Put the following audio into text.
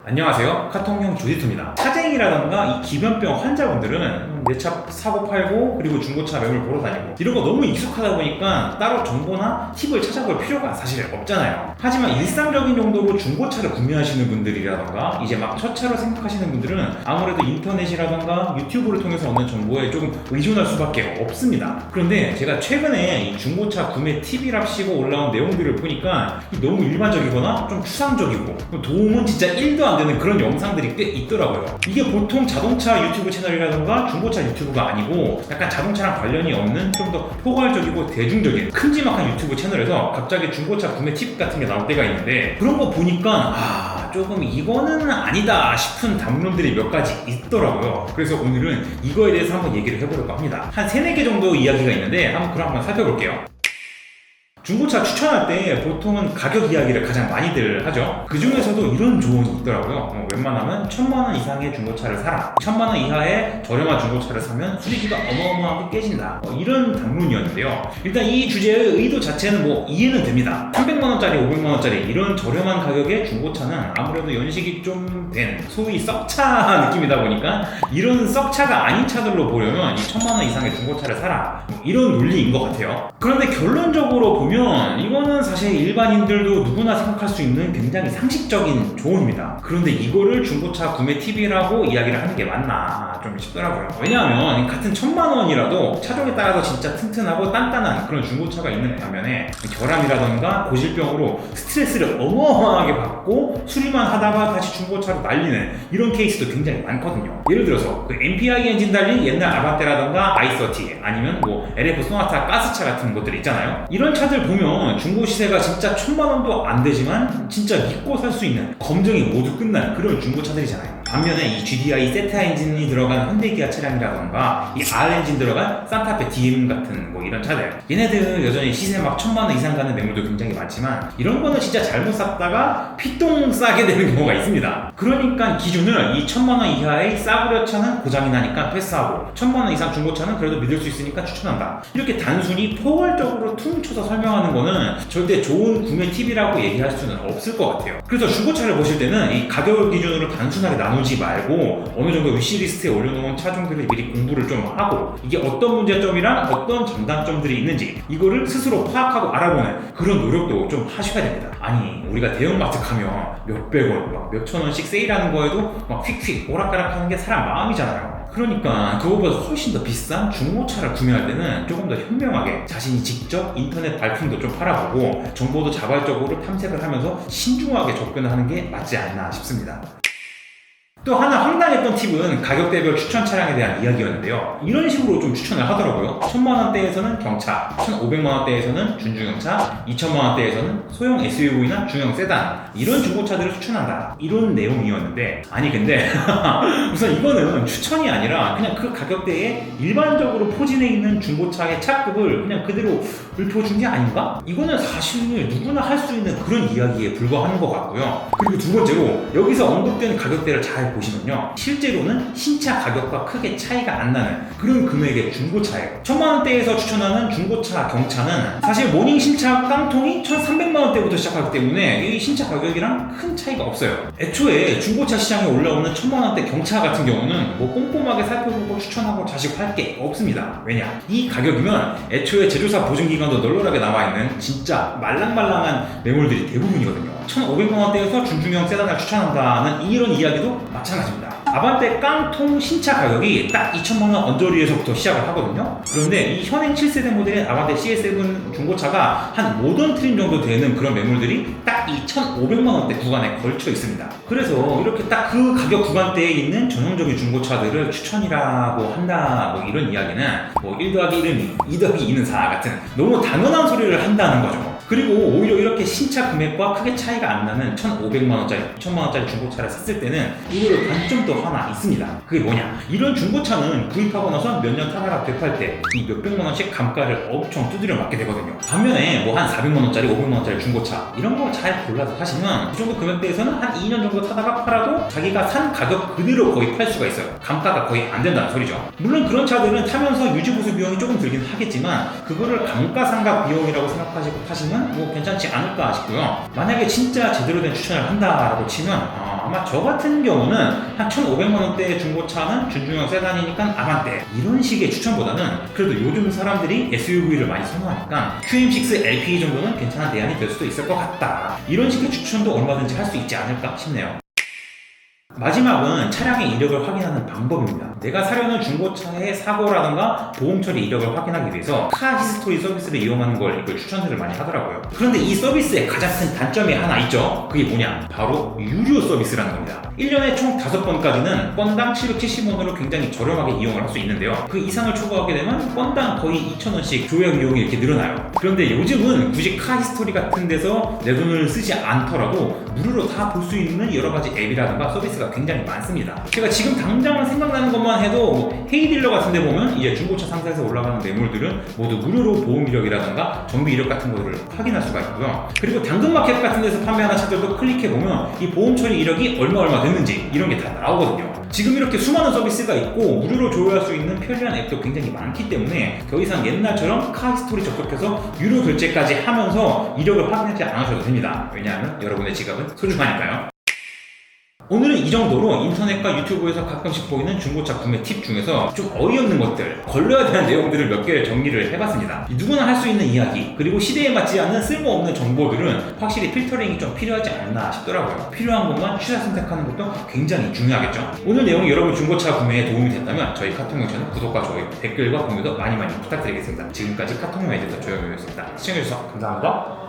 안녕하세요, 카통형 조지토입니다. 차쟁이라던가 이 기변병 환자분들은 내 차 사고 팔고 그리고 중고차 매물 보러 다니고 이런 거 너무 익숙하다 보니까 따로 정보나 팁을 찾아볼 필요가 사실 없잖아요. 하지만 일상적인 정도로 중고차를 구매하시는 분들이라던가 이제 막 첫 차로 생각하시는 분들은 아무래도 인터넷이라던가 유튜브를 통해서 얻는 정보에 조금 의존할 수밖에 없습니다. 그런데 제가 최근에 이 중고차 구매 팁이랍시고 올라온 내용들을 보니까 너무 일반적이거나 좀 추상적이고 도움은 진짜 1도 안 되는 그런 영상들이 꽤 있더라고요. 이게 보통 자동차 유튜브 채널이라던가 중고차 유튜브가 아니고 약간 자동차랑 관련이 없는 좀 더 포괄적이고 대중적인 큼지막한 유튜브 채널에서 갑자기 중고차 구매 팁 같은 게 나올 때가 있는데 그런 거 보니까 조금 이거는 아니다 싶은 담론들이 몇 가지 있더라고요. 그래서 오늘은 이거에 대해서 한번 얘기를 해보려고 합니다. 한 3-4개 정도 이야기가 있는데 그럼 한번 살펴볼게요. 중고차 추천할 때 보통은 가격 이야기를 가장 많이들 하죠. 그 중에서도 이런 조언이 있더라고요. 웬만하면 1000만원 이상의 중고차를 사라. 1000만원 이하의 저렴한 중고차를 사면 수리비가 어마어마하게 깨진다. 이런 담론이었는데요. 일단 이 주제의 의도 자체는 이해는 됩니다. 300만원짜리, 500만원짜리 이런 저렴한 가격의 중고차는 아무래도 연식이 좀 된 소위 썩차 느낌이다 보니까 이런 썩차가 아닌 차들로 보려면 이 1000만원 이상의 중고차를 사라. 이런 논리인 것 같아요. 그런데 결론적으로 보면 이거는 사실 일반인들도 누구나 생각할 수 있는 굉장히 상식적인 조언입니다. 그런데 이거를 중고차 구매 팁이라고 이야기를 하는 게 맞나 좀 싶더라고요. 왜냐하면 같은 1000만원이라도 차종에 따라서 진짜 튼튼하고 단단한 그런 중고차가 있는 반면에 결함이라던가 고질병으로 스트레스를 어마어마하게 받고 수리만 하다가 다시 중고차로 날리는 이런 케이스도 굉장히 많거든요. 예를 들어서 그 MPI 엔진 달린 옛날 아반떼라던가 i30 아니면 LF 소나타 가스차 같은 것들 있잖아요. 이런 차들 보면 중고 시세가 진짜 1000만원도 안 되지만 진짜 믿고 살 수 있는 검증이 모두 끝난 그런 중고차들이잖아요. 반면에 이 GDI 세타 엔진이 들어간 현대기아 차량이라던가 이 R 엔진 들어간 산타페 DM 같은 이런 차들 얘네들 여전히 시세 막 1000만원 이상 가는 매물도 굉장히 많지만 이런 거는 진짜 잘못 샀다가 피똥 싸게 되는 경우가 있습니다. 그러니까 기준을 이 1000만원 이하의 싸구려 차는 고장이 나니까 패스하고 1000만원 이상 중고차는 그래도 믿을 수 있으니까 추천한다. 이렇게 단순히 포괄적으로 퉁쳐서 설명하는 거는 절대 좋은 구매 팁이라고 얘기할 수는 없을 것 같아요. 그래서 중고차를 보실 때는 이 가격을 기준으로 단순하게 나누지 말고 어느 정도 위시리스트에 올려놓은 차종들을 미리 공부를 좀 하고 이게 어떤 문제점이랑 어떤 장단점들이 있는지 이거를 스스로 파악하고 알아보는 그런 노력도 좀 하셔야 됩니다. 아니 우리가 대형마트 가면 몇백원, 몇천원씩 세일하는 거에도 휙휙 오락가락 하는 게 사람 마음이잖아요. 그러니까 그거보다 훨씬 더 비싼 중고차를 구매할 때는 조금 더 현명하게 자신이 직접 인터넷 발품도 좀 팔아보고 정보도 자발적으로 탐색을 하면서 신중하게 접근하는 게 맞지 않나 싶습니다. 또 하나 황당했던 팁은 가격대별 추천 차량에 대한 이야기였는데요. 이런 식으로 좀 추천을 하더라고요. 1000만원대에서는 경차, 1500만원대에서는 준중형차, 2000만원대에서는 소형 SUV나 중형 세단 이런 중고차들을 추천한다. 이런 내용이었는데 아니 근데 우선 이거는 추천이 아니라 그냥 그 가격대에 일반적으로 포진해 있는 중고차의 차급을 그냥 그대로 읊어준 게 아닌가? 이거는 사실 누구나 할 수 있는 그런 이야기에 불과한 것 같고요. 그리고 두 번째로 여기서 언급되는 가격대를 잘 보시면요. 실제로는 신차 가격과 크게 차이가 안 나는 그런 금액의 중고차예요. 1000만원대에서 추천하는 중고차 경차는 사실 모닝 신차 깡통이 1300만원대부터 시작하기 때문에 이 신차 가격이랑 큰 차이가 없어요. 애초에 중고차 시장에 올라오는 1000만원대 경차 같은 경우는 꼼꼼하게 살펴보고 추천하고 자식할 게 없습니다. 왜냐? 이 가격이면 애초에 제조사 보증기간도 널널하게 남아있는 진짜 말랑말랑한 매물들이 대부분이거든요. 1500만원대에서 준중형 세단을 추천한다는 이런 이야기도 마찬가지입니다. 아반떼 깡통 신차 가격이 딱 2000만원 언저리에서부터 시작을 하거든요. 그런데 이 현행 7세대 모델의 아반떼 CS7 중고차가 한 모던 트림 정도 되는 그런 매물들이 딱 2500만원대 구간에 걸쳐 있습니다. 그래서 이렇게 딱 그 가격 구간대에 있는 전형적인 중고차들을 추천이라고 한다 이런 이야기는 1 더하기 1은 2 더하기 2는 4 같은 너무 당연한 소리를 한다는 거죠. 그리고 오히려 이렇게 신차 금액과 크게 차이가 안 나는 1500만원짜리, 2000만원짜리 중고차를 샀을 때는 이거를 단점도 하나 있습니다. 그게 뭐냐? 이런 중고차는 구입하고 나서 몇 년 타다가 되팔 때 이 몇백만원씩 감가를 엄청 두드려 맞게 되거든요. 반면에 한 400만원짜리, 500만원짜리 중고차 이런 거 잘 골라서 사시면 이 정도 금액대에서는 한 2년 정도 타다가 팔아도 자기가 산 가격 그대로 거의 팔 수가 있어요. 감가가 거의 안 된다는 소리죠. 물론 그런 차들은 타면서 유지보수 비용이 조금 들긴 하겠지만 그거를 감가상각 비용이라고 생각하시고 타시면 있으면 뭐 괜찮지 않을까 싶고요. 만약에 진짜 제대로 된 추천을 한다라고 치면 아마 저 같은 경우는 한 1,500만원대 중고차는 준중형 세단이니까 아반떼 이런 식의 추천보다는 그래도 요즘 사람들이 SUV를 많이 선호하니까 QM6 LP 정도는 괜찮은 대안이 될 수도 있을 것 같다. 이런 식의 추천도 얼마든지 할 수 있지 않을까 싶네요. 마지막은 차량의 이력을 확인하는 방법입니다. 내가 사려는 중고차의 사고라든가 보험 처리 이력을 확인하기 위해서 카 히스토리 서비스를 이용하는 걸 이걸 추천들을 많이 하더라고요. 그런데 이 서비스의 가장 큰 단점이 하나 있죠. 그게 뭐냐? 바로 유료 서비스라는 겁니다. 1년에 총 5번까지는 건당 770원으로 굉장히 저렴하게 이용을 할 수 있는데요. 그 이상을 초과하게 되면 건당 거의 2,000원씩 조회원 이용이 이렇게 늘어나요. 그런데 요즘은 굳이 카 히스토리 같은 데서 내 돈을 쓰지 않더라도 무료로 다 볼 수 있는 여러 가지 앱이라든가 서비스가 굉장히 많습니다. 제가 지금 당장 생각나는 것만 해도 뭐 헤이딜러 같은 데 보면 이제 중고차 상사에서 올라가는 매물들은 모두 무료로 보험 이력이라든가 정비 이력 같은 것들을 확인할 수가 있고요. 그리고 당근마켓 같은 데서 판매하는 차들도 클릭해보면 이 보험 처리 이력이 얼마 됐는지 이런 게 다 나오거든요. 지금 이렇게 수많은 서비스가 있고 무료로 조회할 수 있는 편리한 앱도 굉장히 많기 때문에 더 이상 옛날처럼 카히스토리 접속해서 유료 결제까지 하면서 이력을 확인하지 않으셔도 됩니다. 왜냐하면 여러분의 지갑은 소중하니까요. 오늘은 이 정도로 인터넷과 유튜브에서 가끔씩 보이는 중고차 구매 팁 중에서 좀 어이없는 것들, 걸러야 되는 내용들을 몇 개를 정리를 해봤습니다. 누구나 할 수 있는 이야기, 그리고 시대에 맞지 않는 쓸모없는 정보들은 확실히 필터링이 좀 필요하지 않나 싶더라고요. 필요한 것만 취사 선택하는 것도 굉장히 중요하겠죠. 오늘 내용이 여러분 중고차 구매에 도움이 됐다면 저희 카톡용 채널 구독과 좋아요, 댓글과 공유도 많이 부탁드리겠습니다. 지금까지 카톡용 에디터 조영우였습니다. 시청해주셔서 감사합니다.